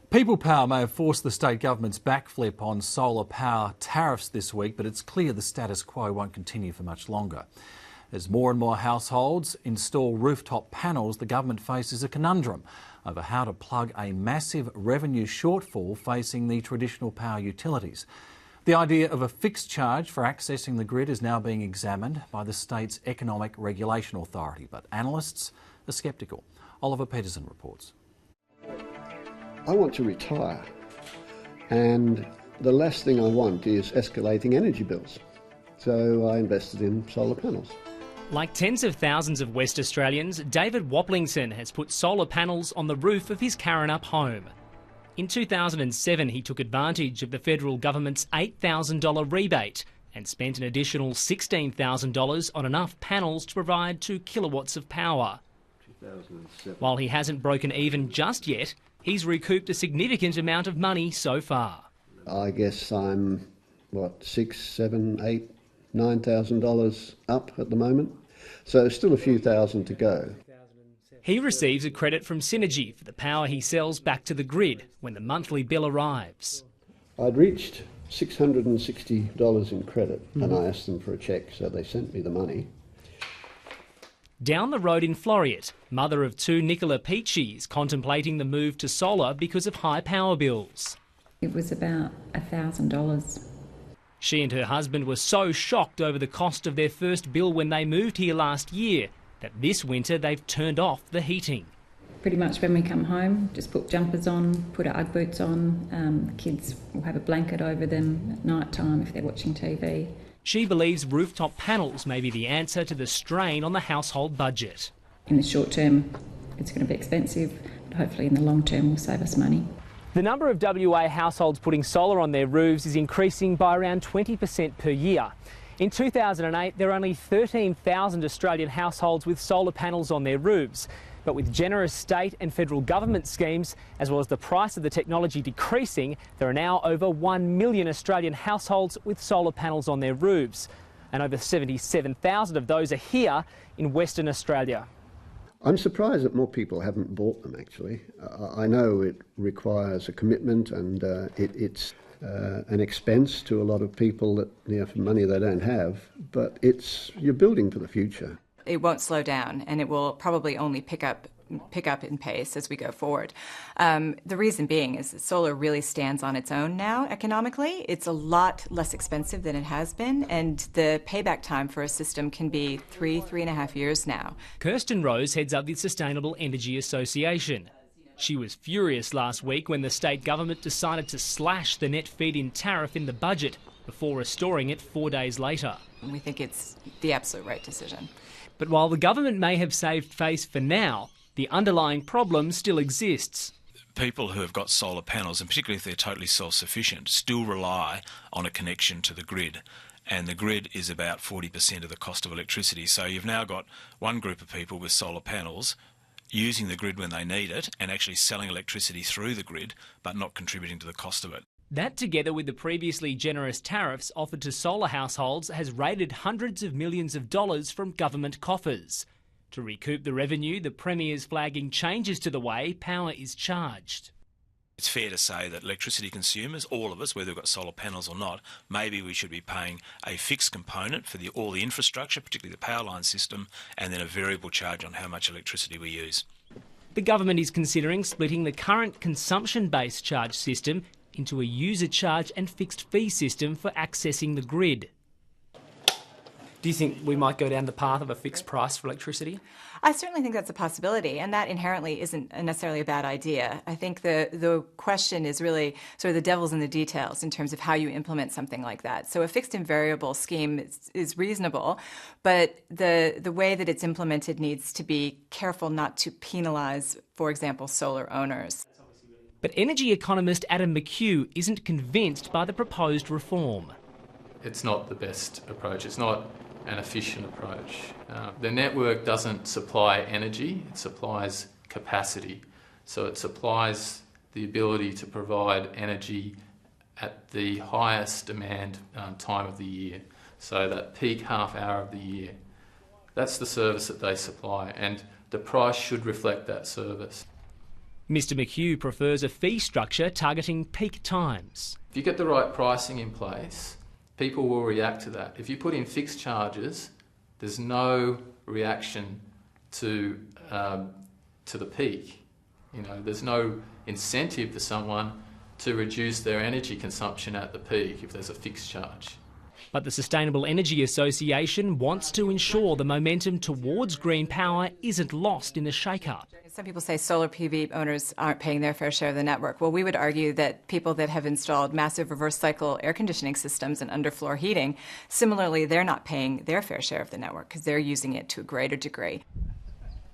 People Power may have forced the state government's backflip on solar power tariffs this week, but it's clear the status quo won't continue for much longer. As more and more households install rooftop panels, the government faces a conundrum over how to plug a massive revenue shortfall facing the traditional power utilities. The idea of a fixed charge for accessing the grid is now being examined by the state's Economic Regulation Authority, but analysts are sceptical. Oliver Peterson reports. I want to retire, and the last thing I want is escalating energy bills. So I invested in solar panels. Like tens of thousands of West Australians, David Waplington has put solar panels on the roof of his Karrinyup home. In 2007, he took advantage of the federal government's $8,000 rebate and spent an additional $16,000 on enough panels to provide 2 kilowatts of power. While he hasn't broken even just yet, he's recouped a significant amount of money so far. I guess I'm, $6,000, $7,000, $8,000, $9,000 up at the moment. So still a few thousand to go. He receives a credit from Synergy for the power he sells back to the grid when the monthly bill arrives. I'd reached $660 in credit, and I asked them for a cheque, so they sent me the money. Down the road in Floriat, mother of 2 Nicola Peachy is contemplating the move to solar because of high power bills. It was about $1,000. She and her husband were so shocked over the cost of their first bill when they moved here last year that this winter they've turned off the heating. Pretty much when we come home, just put jumpers on, put our Ugg boots on. The kids will have a blanket over them at night time if they're watching TV. She believes rooftop panels may be the answer to the strain on the household budget. In the short term, it's going to be expensive, but hopefully in the long term will save us money. The number of WA households putting solar on their roofs is increasing by around 20% per year. In 2008, there were only 13,000 Australian households with solar panels on their roofs. But with generous state and federal government schemes, as well as the price of the technology decreasing, there are now over 1 million Australian households with solar panels on their roofs. And over 77,000 of those are here in Western Australia. I'm surprised that more people haven't bought them, actually. I know it requires a commitment, and it's an expense to a lot of people that, for money they don't have, but you're building for the future. It won't slow down, and it will probably only pick up in pace as we go forward. The reason being is that solar really stands on its own now economically. It's a lot less expensive than it has been, and the payback time for a system can be 3.5 years now. Kirsten Rose heads up the Sustainable Energy Association. She was furious last week when the state government decided to slash the net feed-in tariff in the budget before restoring it 4 days later. And we think it's the absolute right decision. But while the government may have saved face for now, the underlying problem still exists. People who have got solar panels, and particularly if they're totally self-sufficient, still rely on a connection to the grid. And the grid is about 40% of the cost of electricity. So you've now got one group of people with solar panels using the grid when they need it and actually selling electricity through the grid, but not contributing to the cost of it. That, together with the previously generous tariffs offered to solar households, has raided hundreds of millions of dollars from government coffers. To recoup the revenue, the Premier's flagging changes to the way power is charged. It's fair to say that electricity consumers, all of us, whether we've got solar panels or not, maybe we should be paying a fixed component for all the infrastructure, particularly the power line system, and then a variable charge on how much electricity we use. The government is considering splitting the current consumption-based charge system into a user charge and fixed fee system for accessing the grid. Do you think we might go down the path of a fixed price for electricity? I certainly think that's a possibility, and that inherently isn't necessarily a bad idea. I think the question is really sort of the devil's in the details in terms of how you implement something like that. So a fixed and variable scheme is reasonable, but the way that it's implemented needs to be careful not to penalise, for example, solar owners. But energy economist Adam McHugh isn't convinced by the proposed reform. It's not the best approach. It's not an efficient approach. The network doesn't supply energy, it supplies capacity. So it supplies the ability to provide energy at the highest demand time of the year. So that peak half hour of the year. That's the service that they supply, and the price should reflect that service. Mr McHugh prefers a fee structure targeting peak times. If you get the right pricing in place, people will react to that. If you put in fixed charges, there's no reaction to the peak. You know, there's no incentive for someone to reduce their energy consumption at the peak if there's a fixed charge. But the Sustainable Energy Association wants to ensure the momentum towards green power isn't lost in the shake-up. Some people say solar PV owners aren't paying their fair share of the network. Well, we would argue that people that have installed massive reverse cycle air conditioning systems and underfloor heating, similarly, they're not paying their fair share of the network because they're using it to a greater degree.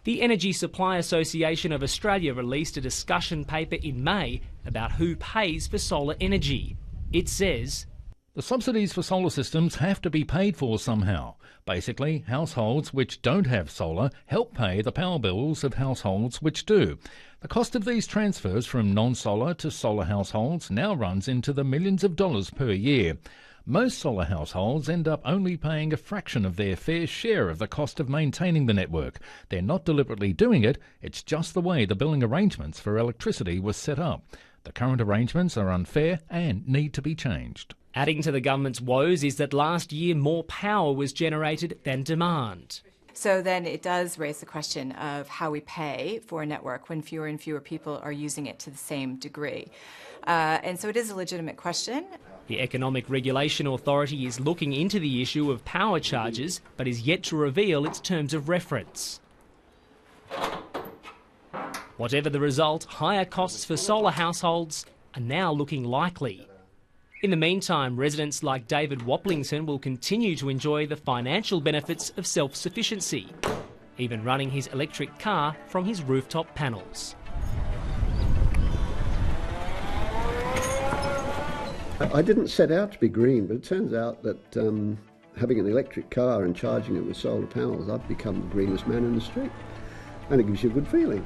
The Energy Supply Association of Australia released a discussion paper in May about who pays for solar energy. It says, the subsidies for solar systems have to be paid for somehow. Basically, households which don't have solar help pay the power bills of households which do. The cost of these transfers from non-solar to solar households now runs into the millions of dollars per year. Most solar households end up only paying a fraction of their fair share of the cost of maintaining the network. They're not deliberately doing it, it's just the way the billing arrangements for electricity was set up. The current arrangements are unfair and need to be changed. Adding to the government's woes is that last year more power was generated than demand. So then it does raise the question of how we pay for a network when fewer and fewer people are using it to the same degree. And so it is a legitimate question. The Economic Regulation Authority is looking into the issue of power charges, but is yet to reveal its terms of reference. Whatever the result, higher costs for solar households are now looking likely. In the meantime, residents like David Waplington will continue to enjoy the financial benefits of self-sufficiency, even running his electric car from his rooftop panels. I didn't set out to be green, but it turns out that having an electric car and charging it with solar panels, I've become the greenest man in the street. And it gives you a good feeling.